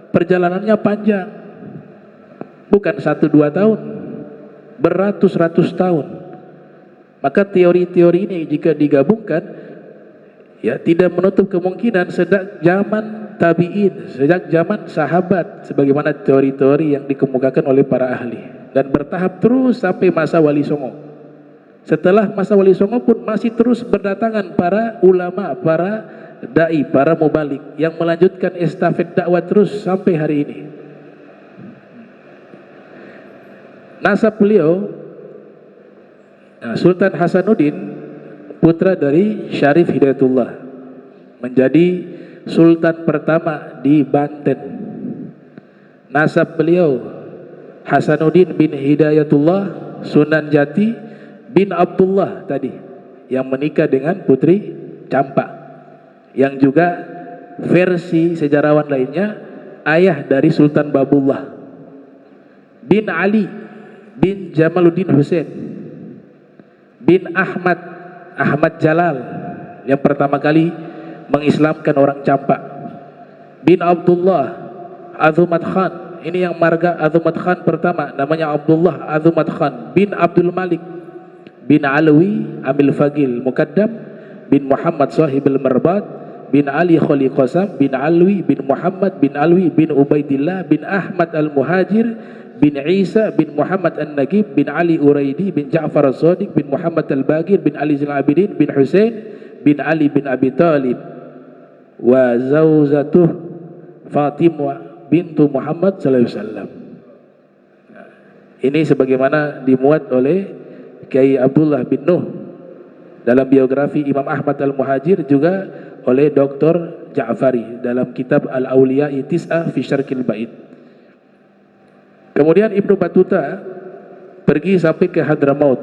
perjalanannya panjang. Bukan 1-2 tahun, beratus-ratus tahun. Maka teori-teori ini jika digabungkan, ya, tidak menutup kemungkinan sejak zaman tabi'in, sejak zaman sahabat, sebagaimana teori-teori yang dikemukakan oleh para ahli, dan bertahap terus sampai masa Wali Songo. Setelah masa Wali Songo pun masih terus berdatangan para ulama, para dai, para mubalik yang melanjutkan estafet dakwah terus sampai hari ini. Nasab beliau, Sultan Hasanuddin, putra dari Syarif Hidayatullah, menjadi sultan pertama di Banten. Nasab beliau Hasanuddin bin Hidayatullah Sunan Jati bin Abdullah tadi, yang menikah dengan putri Campak, yang juga versi sejarawan lainnya ayah dari Sultan Babullah bin Ali bin Jamaluddin Hussein bin Ahmad Jalal, yang pertama kali mengislamkan orang Campak, bin Abdullah Azumat Khan, ini yang marga Azumat Khan pertama, namanya Abdullah Azumat Khan bin Abdul Malik bin Alwi Amil Fagil Mukaddam bin Muhammad Sahibul Marbat bin Ali Khali Qasam bin Alwi bin Muhammad bin Alwi bin Ubaidillah bin Ahmad Al-Muhajir bin Isa bin Muhammad An-Nagib bin Ali Uraidi bin Ja'far As-Sadiq bin Muhammad Al-Bagir bin Ali Zainal Abidin bin Hussein bin Ali bin Abi Talib wa zauzatuh Fatimah bintu Muhammad sallallahu alaihi wasallam. Ini sebagaimana dimuat oleh Kiai Abdullah bin Nuh dalam biografi Imam Ahmad Al-Muhajir, juga oleh Dr. Ja'fari dalam kitab Al-Awliya'i Tis'ah fi Syarqil Bait. Kemudian Ibnu Battuta pergi sampai ke Hadramaut.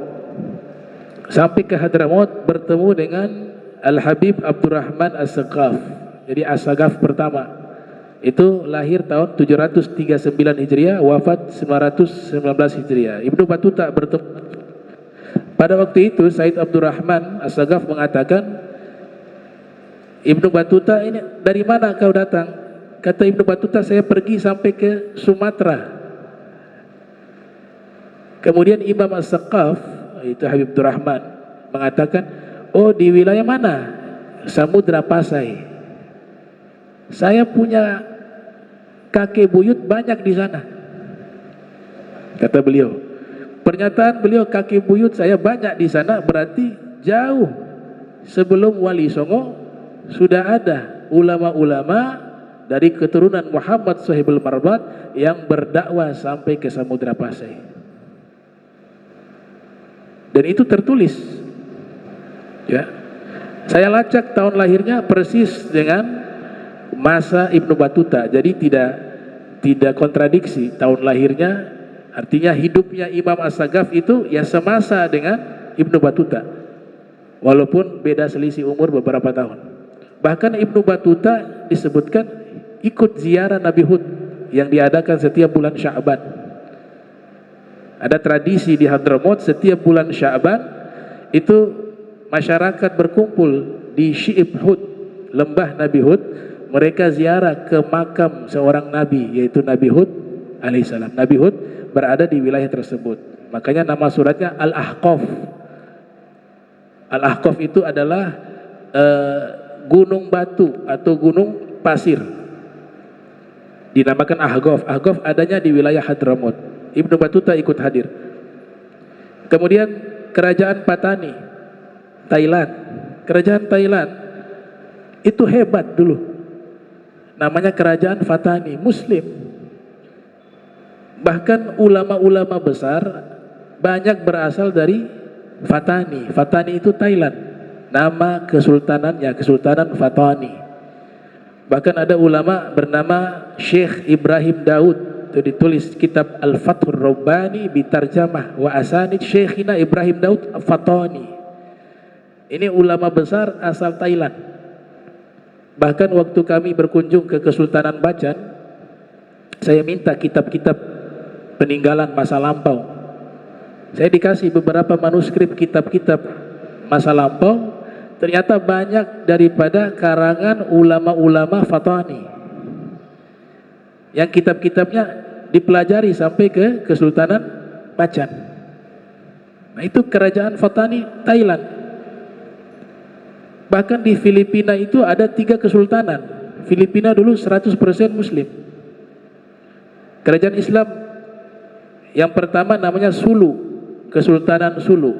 Sampai ke Hadramaut bertemu dengan Al-Habib Abdurrahman As-Saqaf. Jadi As-Saqaf pertama itu lahir tahun 739 Hijriah, wafat 919 Hijriah. Ibnu Battuta bertemu. Pada waktu itu Said Abdurrahman As-Saqaf mengatakan, Ibnu Battuta, ini dari mana kau datang? Kata Ibnu Battuta, saya pergi sampai ke Sumatera. Kemudian Imam As-Saqaf, itu Habib Abdurrahman, mengatakan, oh, di wilayah mana? Samudra Pasai. Saya punya kakek buyut banyak di sana. Kata beliau. Pernyataan beliau, kakek buyut saya banyak di sana, berarti jauh sebelum Wali Songo sudah ada ulama-ulama dari keturunan Muhammad Sahibul Marbat yang berdakwah sampai ke Samudra Pasai. Dan itu tertulis. Ya. Saya lacak tahun lahirnya persis dengan masa Ibnu Battuta. Jadi tidak kontradiksi tahun lahirnya, artinya hidupnya Imam As-Saghaf itu ya semasa dengan Ibnu Battuta. Walaupun beda selisih umur beberapa tahun. Bahkan Ibnu Battuta disebutkan ikut ziarah Nabi Hud yang diadakan setiap bulan Sya'ban. Ada tradisi di Hadramaut setiap bulan Sya'ban itu masyarakat berkumpul di Syi'ib Hud, lembah Nabi Hud. Mereka ziarah ke makam seorang nabi, yaitu Nabi Hud alaihissalam. Nabi Hud berada di wilayah tersebut. Makanya nama suratnya Al-Ahqaf. Al-Ahqaf itu adalah gunung batu atau gunung pasir. Dinamakan Ahqaf. Ahqaf adanya di wilayah Hadramaut. Ibnu Battuta ikut hadir. Kemudian kerajaan Patani, Thailand. Kerajaan Thailand itu hebat dulu. Namanya kerajaan Fatani, Muslim. Bahkan ulama-ulama besar banyak berasal dari Fatani. Fatani itu Thailand. Nama kesultanannya, Kesultanan Fatani. Bahkan ada ulama bernama Syekh Ibrahim Daud. Itu ditulis kitab Al-Fathur Rabbani bitarjamah wa asanid Syekhina Ibrahim Daud Fatani. Ini ulama besar asal Thailand. Bahkan waktu kami berkunjung ke Kesultanan Bacan, saya minta kitab-kitab peninggalan masa lampau. Saya dikasih beberapa manuskrip kitab-kitab masa lampau. Ternyata banyak daripada karangan ulama-ulama Fatani. Yang kitab-kitabnya dipelajari sampai ke Kesultanan Bacan. Nah, itu kerajaan Fatani Thailand. Bahkan di Filipina itu ada 3 kesultanan. Filipina dulu 100% Muslim. Kerajaan Islam yang pertama namanya Sulu, Kesultanan Sulu,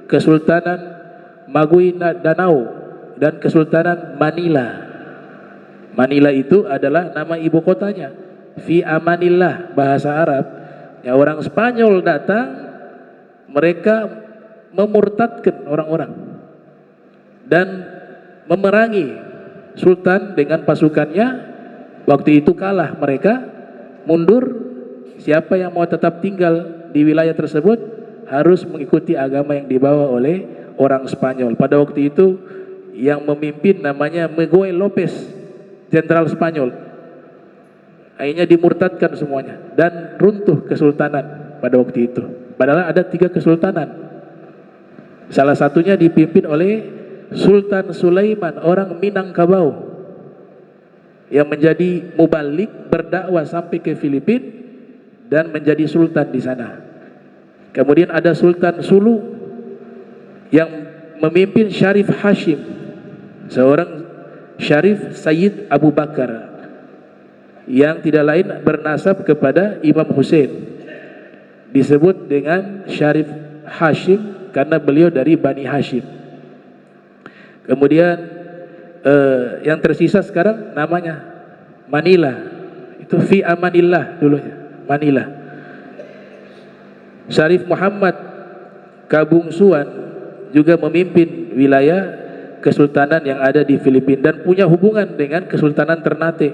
Kesultanan Maguindanao, dan Kesultanan Manila. Manila itu adalah nama ibu kotanya. Fi amanillah, bahasa Arab. Ya, orang Spanyol datang, mereka memurtadkan orang-orang dan memerangi sultan dengan pasukannya. Waktu itu kalah mereka, mundur. Siapa yang mau tetap tinggal di wilayah tersebut harus mengikuti agama yang dibawa oleh orang Spanyol. Pada waktu itu yang memimpin namanya Miguel Lopez, jenderal Spanyol. Akhirnya dimurtadkan semuanya dan runtuh kesultanan pada waktu itu. Padahal ada 3 kesultanan. Salah satunya dipimpin oleh Sultan Sulaiman, orang Minangkabau, yang menjadi mubalik, berdakwah sampai ke Filipina dan menjadi sultan di sana. Kemudian ada Sultan Sulu yang memimpin Syarif Hashim, seorang Syarif Sayyid Abu Bakar, yang tidak lain bernasab kepada Imam Hussein. Disebut dengan Syarif Hashim karena beliau dari Bani Hashim. Kemudian yang tersisa sekarang namanya Manila. Itu fi amanillah dulunya, Manila. Syarif Muhammad Kabungsuan juga memimpin wilayah kesultanan yang ada di Filipina dan punya hubungan dengan Kesultanan Ternate.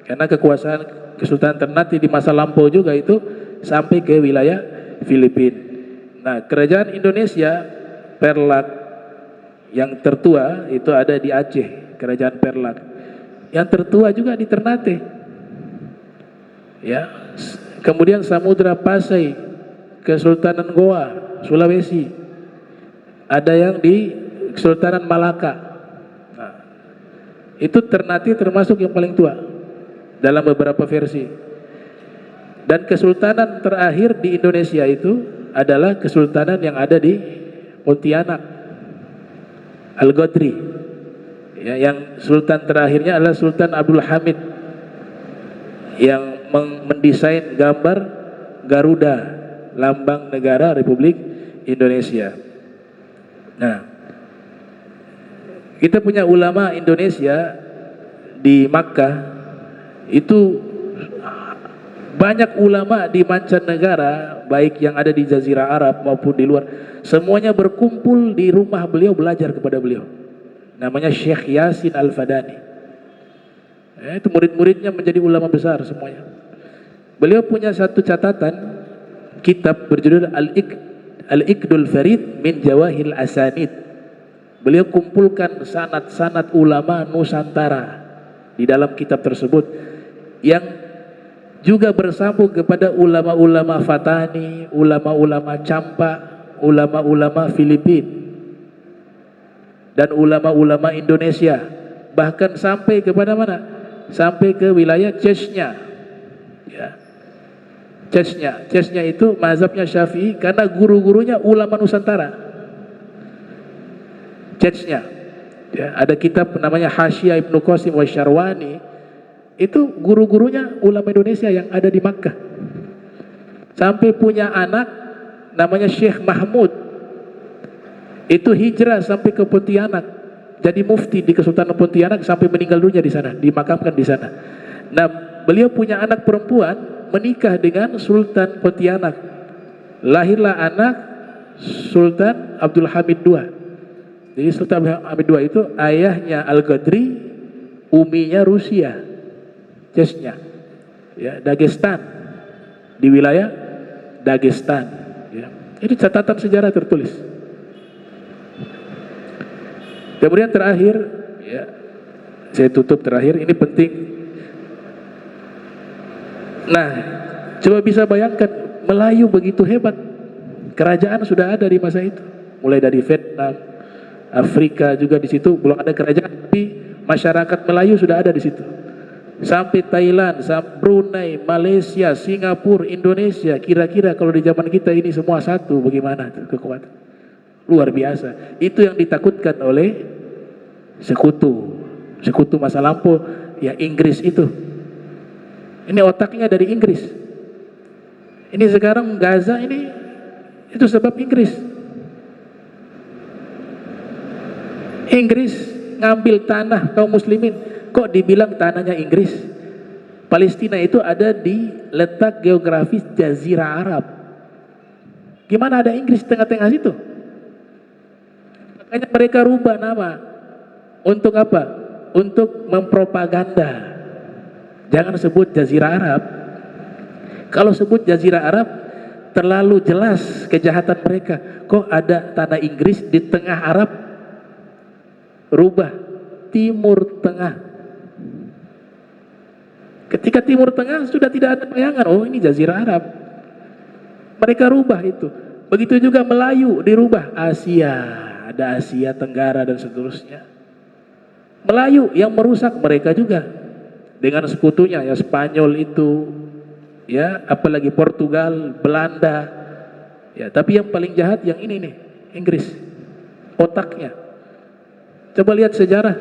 Karena kekuasaan Kesultanan Ternate di masa lampau juga itu sampai ke wilayah Filipina. Nah, kerajaan Indonesia Perlak yang tertua itu ada di Aceh, Kerajaan Perlak. Yang tertua juga di Ternate. Ya. Kemudian Samudra Pasai, Kesultanan Goa, Sulawesi. Ada yang di Kesultanan Malaka. Nah, itu Ternate termasuk yang paling tua dalam beberapa versi. Dan kesultanan terakhir di Indonesia itu adalah kesultanan yang ada di Pontianak, Al-Godri. Ya, yang sultan terakhirnya adalah Sultan Abdul Hamid yang mendesain gambar Garuda, lambang negara Republik Indonesia. Nah, kita punya ulama Indonesia di Makkah Itu banyak ulama di mancanegara, baik yang ada di Jazirah Arab maupun di luar, semuanya berkumpul di rumah beliau belajar kepada beliau. Namanya Syekh Yasin Al-Fadani. Itu murid-muridnya menjadi ulama besar semuanya. Beliau punya satu catatan, kitab berjudul Al-Iqdul Farid min Jawahil Asanid. Beliau kumpulkan sanad-sanad ulama Nusantara di dalam kitab tersebut, yang juga bersambung kepada ulama-ulama Fatani, ulama-ulama Campa, ulama-ulama Filipina, dan ulama-ulama Indonesia. Bahkan sampai kepada mana? Sampai ke wilayah Chechnya. Ya. Chechnya itu mazhabnya Syafi'i karena guru-gurunya ulama Nusantara. Chechnya. Ya, ada kitab namanya Hasyiah Ibnu Qasim wa Syarwani. Itu guru-gurunya ulama Indonesia yang ada di Makkah. Sampai punya anak namanya Syekh Mahmud. Itu hijrah sampai ke Pontianak. Jadi mufti di Kesultanan Pontianak sampai meninggal dunia di sana, dimakamkan di sana. Nah, beliau punya anak perempuan, menikah dengan Sultan Pontianak. Lahirlah anak Sultan Abdul Hamid II. Jadi Sultan Abdul Hamid II itu ayahnya Al-Qadri, uminya Rusia, Chechnya, ya, Dagestan, di wilayah Dagestan. Ya. Ini catatan sejarah tertulis. Kemudian terakhir, ya, saya tutup terakhir, ini penting. Nah, coba bisa bayangkan, Melayu begitu hebat, kerajaan sudah ada di masa itu, mulai dari Vietnam, Afrika juga di situ belum ada kerajaan, tapi masyarakat Melayu sudah ada di situ. Sampai Thailand, sampai Brunei, Malaysia, Singapura, Indonesia, kira-kira kalau di zaman kita ini semua satu, bagaimana kekuatan? Luar biasa. Itu yang ditakutkan oleh sekutu masa lampau, ya, Inggris itu. Ini otaknya dari Inggris. Ini sekarang Gaza ini, itu sebab Inggris. Inggris ngambil tanah kaum muslimin. Kok dibilang tanahnya Inggris? Palestina itu ada di letak geografis Jazirah Arab. Gimana ada Inggris tengah-tengah situ? Makanya mereka rubah nama. Untuk apa? Untuk mempropaganda. Jangan sebut Jazirah Arab. Kalau sebut Jazirah Arab, terlalu jelas kejahatan mereka. Kok ada tanah Inggris di tengah Arab? Rubah Timur Tengah. Ketika Timur Tengah sudah tidak ada bayangan, oh ini Jazirah Arab. Mereka rubah itu. Begitu juga Melayu dirubah Asia. Ada Asia Tenggara dan seterusnya. Melayu yang merusak mereka juga dengan sekutunya, ya, Spanyol itu, ya, apalagi Portugal, Belanda, ya. Tapi yang paling jahat yang ini nih, Inggris, otaknya. Coba lihat sejarah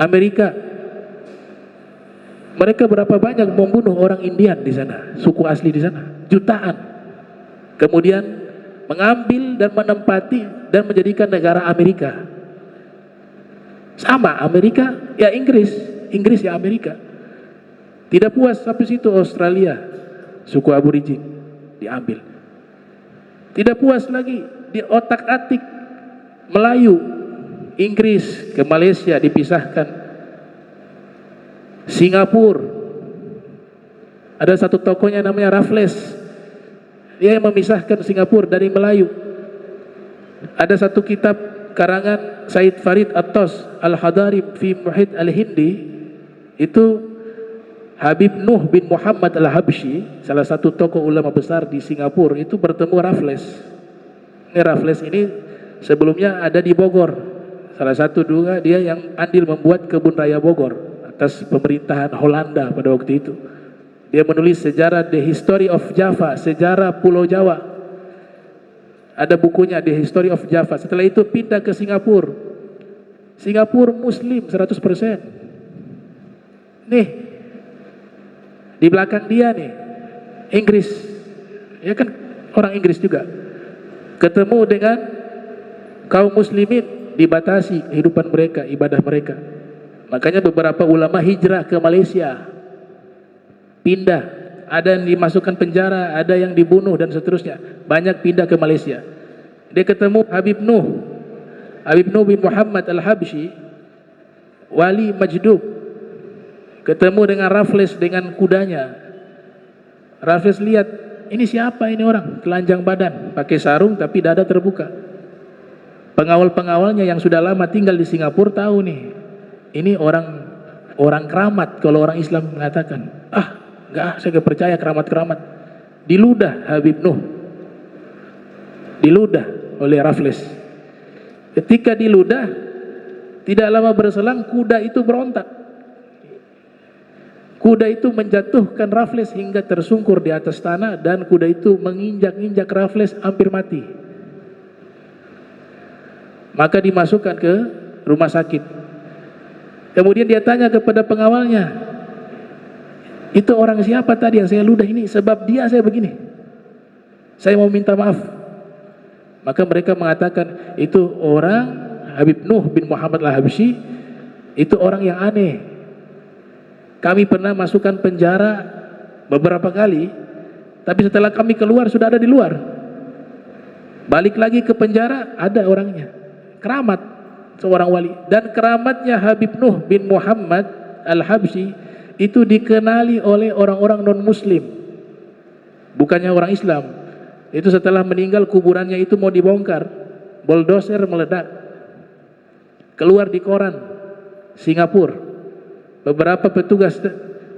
Amerika, mereka berapa banyak membunuh orang Indian di sana, suku asli di sana, jutaan. Kemudian mengambil dan menempati dan menjadikan negara Amerika. Sama Amerika, ya Inggris ya Amerika. Tidak puas sampai situ Australia, suku Aborigin diambil. Tidak puas lagi, di otak-atik Melayu, Inggris ke Malaysia dipisahkan. Singapura, ada satu tokohnya namanya Raffles, dia yang memisahkan Singapura dari Melayu. Ada satu kitab karangan Said Farid At-Tas Al-Hadarib fi Muhit Al-Hindi, itu Habib Nuh bin Muhammad Al-Habsyi, salah satu tokoh ulama besar di Singapura, itu bertemu Raffles. Ini Raffles ini sebelumnya ada di Bogor, salah satu juga dia yang andil membuat kebun raya Bogor atas pemerintahan Holanda pada waktu itu. Dia menulis sejarah The History of Java, sejarah Pulau Jawa. Ada bukunya The History of Java. Setelah itu pindah ke Singapura. Singapura Muslim 100%. Nih, di belakang dia nih, Inggris. Ya kan orang Inggris juga. Ketemu dengan kaum muslimin, dibatasi kehidupan mereka, ibadah mereka. Makanya beberapa ulama hijrah ke Malaysia, pindah, ada yang dimasukkan penjara, ada yang dibunuh dan seterusnya, banyak pindah ke Malaysia. Dia ketemu Habib Nuh bin Muhammad Al-Habsyi, wali Majdub, ketemu dengan Raffles dengan kudanya. Raffles lihat, ini siapa ini orang, telanjang badan, pakai sarung tapi dada terbuka. Pengawal-pengawalnya yang sudah lama tinggal di Singapura tahu nih, ini orang keramat. Kalau orang Islam mengatakan, enggak, saya enggak percaya keramat-keramat. Diludah Habib Nuh, diludah oleh Raffles. Ketika diludah, tidak lama berselang kuda itu berontak. Kuda itu menjatuhkan Raffles hingga tersungkur di atas tanah, dan kuda itu menginjak-injak Raffles hampir mati. Maka dimasukkan ke rumah sakit. Kemudian dia tanya kepada pengawalnya, itu orang siapa tadi yang saya ludah ini? Sebab dia saya begini, saya mau minta maaf. Maka mereka mengatakan, itu orang Habib Nuh bin Muhammad Al-Habsyi, itu orang yang aneh. Kami pernah masukkan penjara beberapa kali, tapi setelah kami keluar sudah ada di luar. Balik lagi ke penjara, ada orangnya. Keramat seorang wali. Dan keramatnya Habib Nuh bin Muhammad Al-Habsyi itu dikenali oleh orang-orang non-muslim, bukannya orang Islam. Itu setelah meninggal kuburannya itu mau dibongkar, bulldozer meledak, keluar di koran Singapura. Beberapa petugas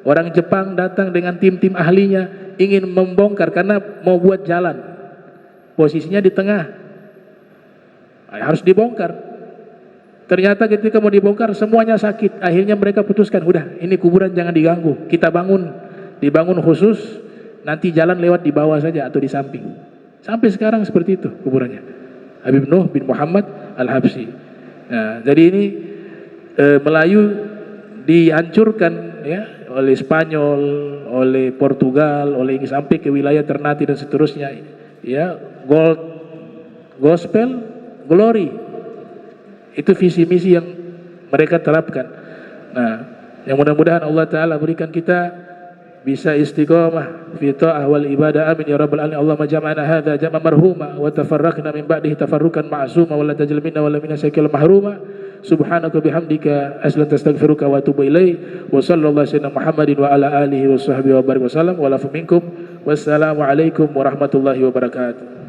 orang Jepang datang dengan tim-tim ahlinya ingin membongkar karena mau buat jalan, posisinya di tengah, harus dibongkar. Ternyata ketika mau dibongkar semuanya sakit. Akhirnya mereka putuskan, udah ini kuburan jangan diganggu, kita dibangun khusus, nanti jalan lewat di bawah saja atau di samping. Sampai sekarang seperti itu kuburannya, Habib Nuh bin Muhammad Al-Habsyi. Nah, jadi ini Melayu dihancurkan ya oleh Spanyol, oleh Portugal, oleh Inggris sampai ke wilayah Ternate dan seterusnya. Ya, gospel, glory, itu visi misi yang mereka terapkan. Nah, yang mudah-mudahan Allah Ta'ala berikan kita bisa istiqamah fi ta'ah wal ibadah, amin ya rabbal alamin. Allahumma jama'na hadza jam'a marhuma wa tafarraqna min ba'dihi tafarruqan ma'suma wa la tajal minna wa la minna syakil mahruma. Subhanaka bihamdika astaghfiruka wa atubu ilaik. Wa sallallahu sayyidina Muhammadin wa ala alihi wa sahbihi wa barik wasallam wa la minkum. Wassalamu alaikum warahmatullahi wabarakatuh.